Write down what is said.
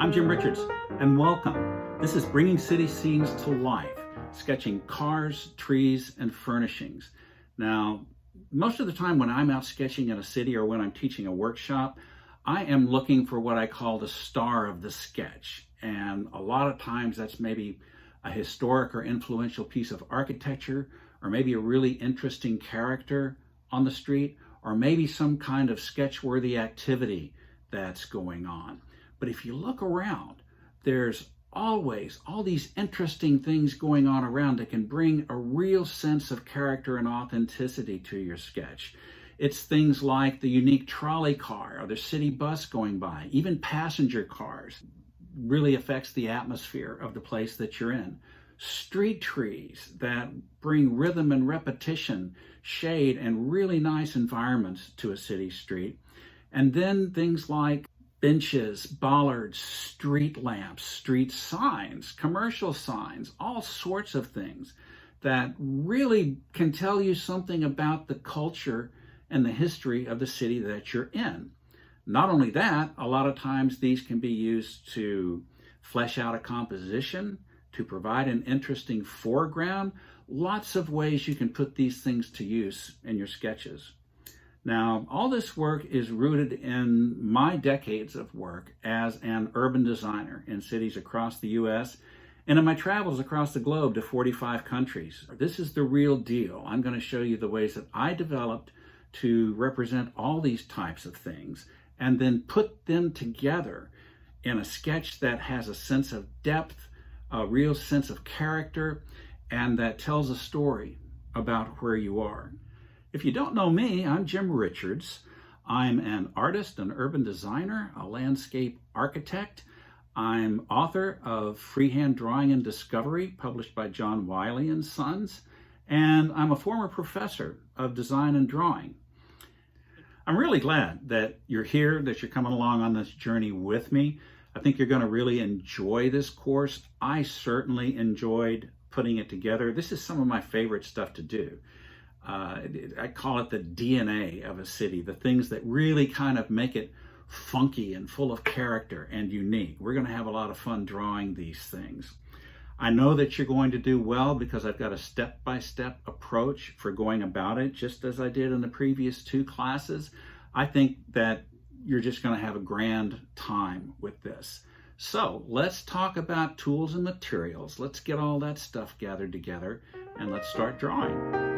I'm Jim Richards, and welcome. This is Bringing City Scenes to Life, sketching cars, trees, and furnishings. Now, most of the time when I'm out sketching in a city or when I'm teaching a workshop, I am looking for what I call the star of the sketch. And a lot of times that's maybe a historic or influential piece of architecture, or maybe a really interesting character on the street, or maybe some kind of sketch-worthy activity that's going on. But if you look around, there's always all these interesting things going on around that can bring a real sense of character and authenticity to your sketch. It's things like the unique trolley car or the city bus going by, even passenger cars. Really affects the atmosphere of the place that you're in. Street trees that bring rhythm and repetition, shade, and really nice environments to a city street. And then things like benches, bollards, street lamps, street signs, commercial signs, all sorts of things that really can tell you something about the culture and the history of the city that you're in. Not only that, a lot of times these can be used to flesh out a composition, to provide an interesting foreground. Lots of ways you can put these things to use in your sketches. Now, all this work is rooted in my decades of work as an urban designer in cities across the U.S. and in my travels across the globe to 45 countries. This is the real deal. I'm going to show you the ways that I developed to represent all these types of things and then put them together in a sketch that has a sense of depth, a real sense of character, and that tells a story about where you are. If you don't know me, I'm Jim Richards. I'm an artist, an urban designer, a landscape architect. I'm author of Freehand Drawing and Discovery, published by John Wiley and Sons, and I'm a former professor of design and drawing. I'm really glad that you're here, that you're coming along on this journey with me. I think you're going to really enjoy this course. I certainly enjoyed putting it together. This is some of my favorite stuff to do. I call it the DNA of a city, the things that really kind of make it funky and full of character and unique. We're going to have a lot of fun drawing these things. I know that you're going to do well because I've got a step-by-step approach for going about it, just as I did in the previous two classes. I think that you're just going to have a grand time with this. So let's talk about tools and materials. Let's get all that stuff gathered together and let's start drawing.